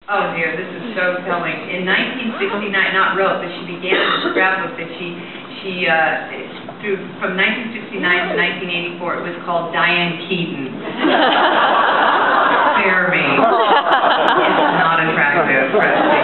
Oh dear, this is so telling. In 1969, not wrote, but she began a scrapbook that she through from 1969 to 1984. It was called Diane Keaton. Spare me. It's not attractive, trust me.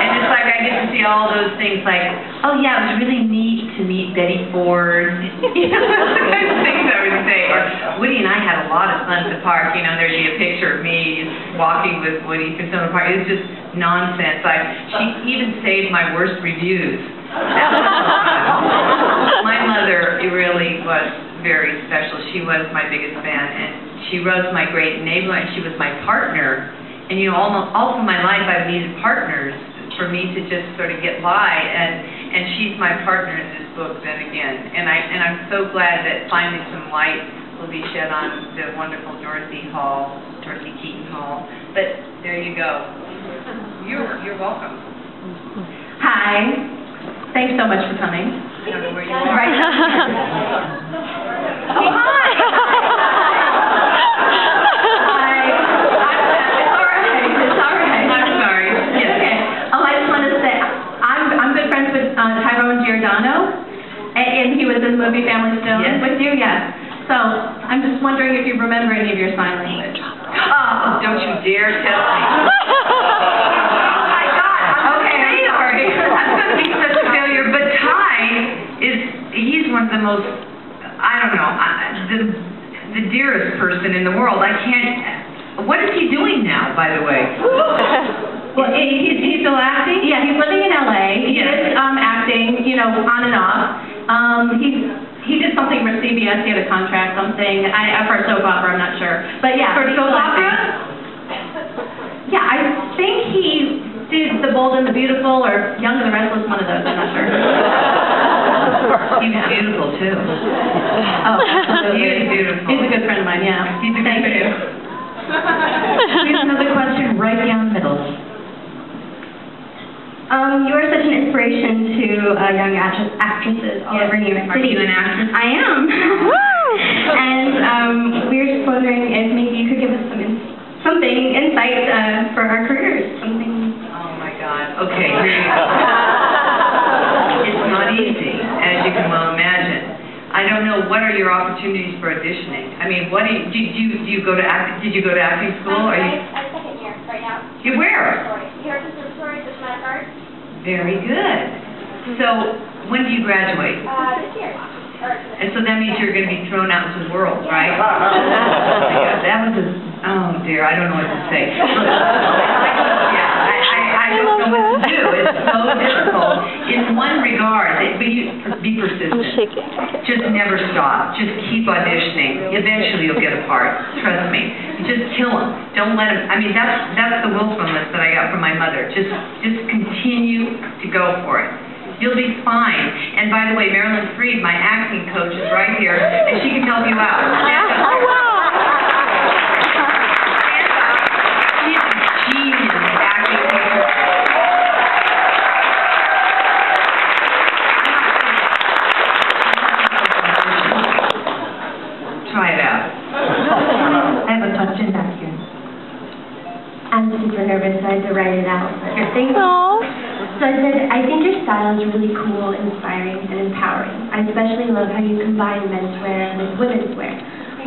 And it's like I get to see all those things like, oh yeah, it was really neat to meet Betty Ford. You know, that's the kind of things I would say. Or Woody and I had a lot of fun at the park. You know, there'd be a picture of me walking with Woody through some of the park. It was just nonsense. She even saved my worst reviews. My mother really was very special. She was my biggest fan, and she was my great enabler, and she was my partner. And you know, all through my life I've needed partners for me to just sort of get by, and she's my partner in this book then again. And I'm so glad that finally some light will be shed on the wonderful Dorothy Keaton Hall. But there you go. You're welcome. Hi. Thanks so much for coming. I don't know where you are. Right. Oh, hi. It's all right. I'm sorry. Yes. Okay. I just wanted to say I'm good friends with Tyrone Giordano, and he was in the movie Family Stone with you. Yes. So I'm just wondering if you remember any of your sign language. Oh, don't you dare test me. He's one of the most, I don't know, the dearest person in the world. I can't, what is he doing now, by the way? Well, he's still acting? Yeah, he's living in LA. He is acting, you know, on and off. He did something for CBS, he had a contract, something, for a soap opera, I'm not sure. But yeah. For a soap opera? Yeah, I think he did The Bold and the Beautiful, or Young and the Restless, one of those, I'm not sure. He was beautiful, too. Oh, he is beautiful. He's a good friend of mine, yeah. He's a good friend. Here's another question right down the middle. You are such an inspiration to young actresses all over New York City. Are you an actress? I am. And we were just wondering if maybe you could give us something insight for our careers. Something. Oh my God. Okay, here you go. It's not easy, as you can well imagine. I don't know, what are your opportunities for auditioning? I mean, what do you go to did you go to acting school? I'm second year right now. You where? Here at the story, just my card. Very good. So, when do you graduate? This year. And so that means you're going to be thrown out into the world, right? That was oh dear, I don't know what to say. I don't know what to do. It's so difficult. In one regard, but you be persistent. Just never stop. Just keep auditioning. Eventually you'll get a part. Trust me. Just kill them. Don't let them. I mean, that's the willfulness that I got from my mother. Just continue to go for it. You'll be fine. And by the way, Marilyn Freed, my acting coach, is right here, and she can help you out. Oh, wow. She's a genius acting coach. Try it out. I have a question back here. I'm super nervous, so I had to write it out. So I said, I think your style is really cool, inspiring, and empowering. I especially love how you combine menswear with women's wear.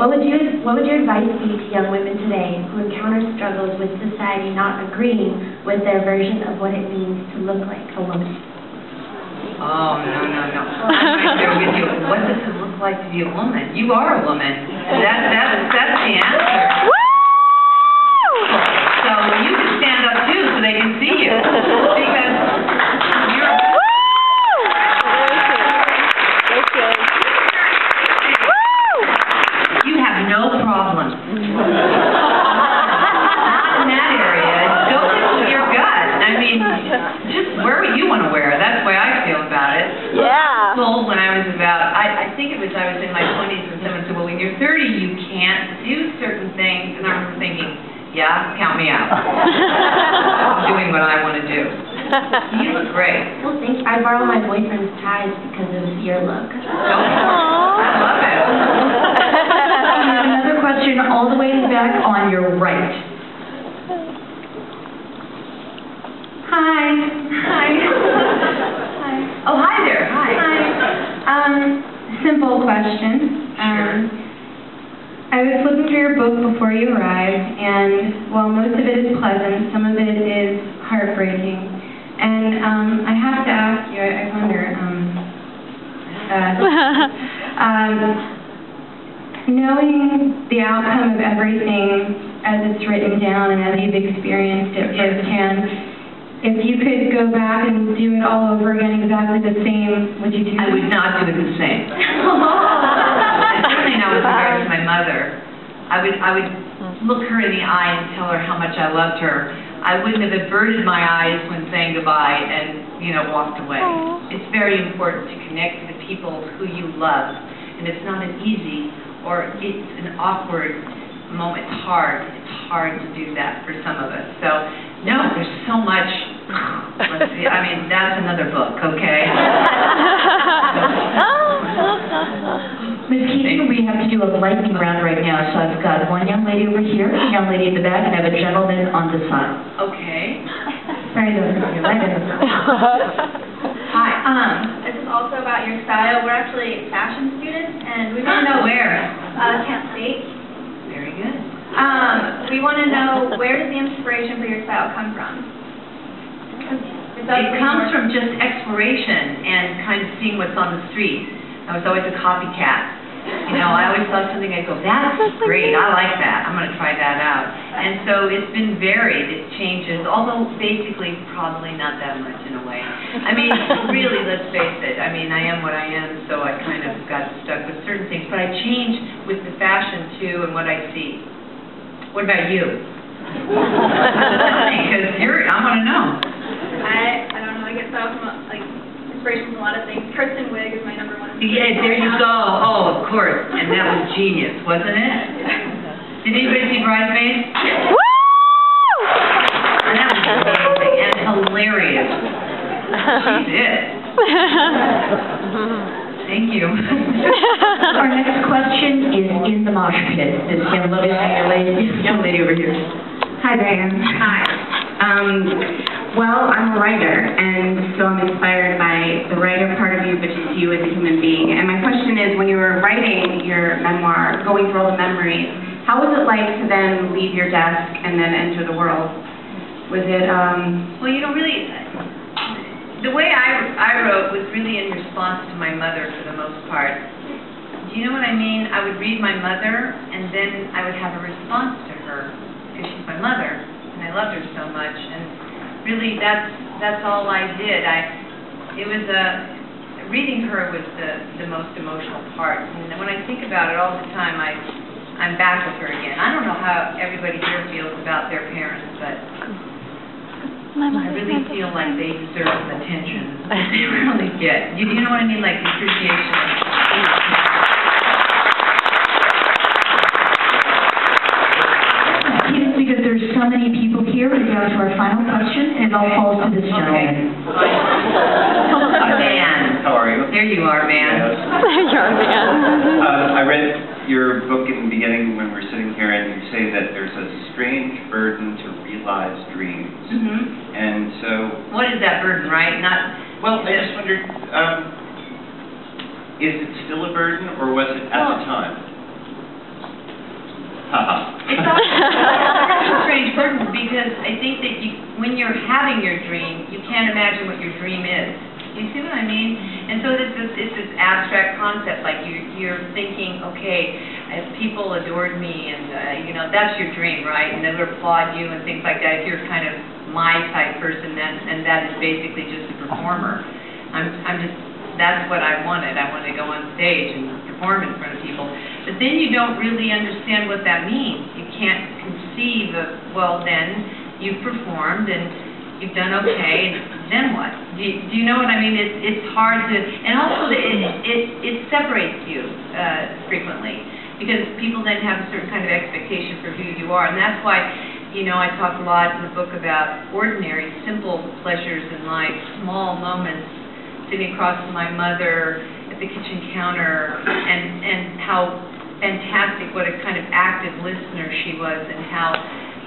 What would your advice be to young women today who encounter struggles with society not agreeing with their version of what it means to look like a woman? Oh, no. I'm right there with you. What does it look like to be a woman? You are a woman. That's the answer. So you can stand up too so they can see you. Because you're you have no problem. Not in that area. Go with your gut. I mean, just wear what you want to wear. That's the way I feel about it. Yeah. Told when I was about, I think I was in my 20s when someone said, well, when you're 30, you can't do certain things. And I remember thinking, yeah, count me out. I'm doing what I want to do. You look great. Well, thank you. I borrow my boyfriend's ties because of your look. I love it. Another question all the way back on your right. Hi. Hi. Oh, hi there. Hi. Simple question. Sure. I was flipping through your book before you arrived, and while most of it is pleasant, some of it is heartbreaking. And I have to ask you, I wonder, knowing the outcome of everything as it's written down and as you've experienced it firsthand, if you could go back and do it all over again exactly the same, would you do it? I would not do it the same. Certainly not with regards to my mother. I would look her in the eye and tell her how much I loved her. I wouldn't have averted my eyes when saying goodbye and, walked away. It's very important to connect to the people who you love. And it's not an easy or it's an awkward moment. It's hard. It's hard to do that for some of us. So, no, there's so much. Let's see. I mean, that's another book, okay? Ms. Keaton, we have to do a lightning round right now, so I've got one young lady over here, a young lady in the back, and I have a gentleman on the side. Okay. Right over here, right over here. Hi. This is also about your style. We're actually fashion students, and we want to know Where? Kent State. Very good. We want to know, where does the inspiration for your style come from? It comes from just exploration and kind of seeing what's on the street. I was always a copycat. I always saw something, I'd go, that's great, I like that, I'm going to try that out. And so it's been varied, it changes, although basically probably not that much in a way. I mean, really, let's face it, I am what I am, so I kind of got stuck with certain things, but I change with the fashion too and what I see. What about you? Because I want to know. I don't know, I get style from inspiration from a lot of things. Kristen Wiig is my number one. Yeah, there you go. Oh, of course. And that was genius, wasn't it? Did anybody see Bridesmaids? Woo! And that was amazing and hilarious. She did. Thank you. Our next question is in the mosh pit. This young lady over here. Hi, Diane. Hi. Well, I'm a writer, and so I'm inspired by the writer part of you, but just you as a human being. And my question is, when you were writing your memoir, going through all the memories, how was it like to then leave your desk and then enter the world? Was it, Well, really, the way I wrote was really in response to my mother for the most part. Do you know what I mean? I would read my mother, and then I would have a response to her, because she's my mother, and I loved her so much. And really, that's all I did. Reading her was the most emotional part. And when I think about it all the time, I'm back with her again. I don't know how everybody here feels about their parents, but I really feel like they deserve some attention. They really get. You know what I mean? Like the appreciation. Because there's so many people here, we're down to our final question, and it all falls to this gentleman. Man. How are you? There you are, man. Yes. You're a man. I read your book in the beginning when we were sitting here, and you say that there's a strange burden to realize dreams. Mm-hmm. And so... What is that burden, right? Well, I just wondered, is it still a burden, or was it at the time? It's a strange burden because I think that when you're having your dream, you can't imagine what your dream is. You see what I mean? And so it's this abstract concept, like you're thinking, okay, if people adored me, and that's your dream, right? And they would applaud you and things like that. If you're kind of my type person, and that is basically just a performer. That's what I wanted. I wanted to go on stage and perform in front of people. But then you don't really understand what that means. You can't conceive of, well, then you've performed and you've done okay, and then what? Do you know what I mean? It's hard to, and also it separates you frequently, because people then have a certain kind of expectation for who you are, and that's why, I talk a lot in the book about ordinary, simple pleasures in life, small moments, sitting across from my mother at the kitchen counter, and how fantastic, what a kind of active listener she was, and how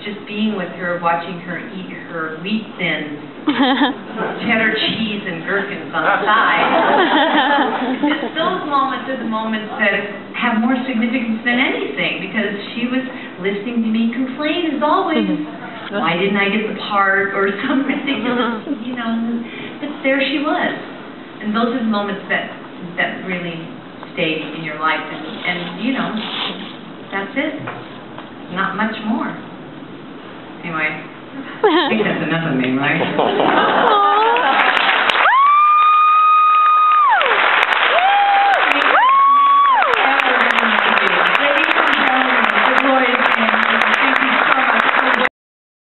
just being with her, watching her eat her wheat thins, cheddar cheese and gherkins on the side. Just those moments are the moments that have more significance than anything, because she was listening to me complain as always. Why didn't I get the part, or some ridiculous, you know, but there she was. And those are the moments that really stay in your life, and you know, that's it. Not much more. Anyway, I think that's enough of me, right?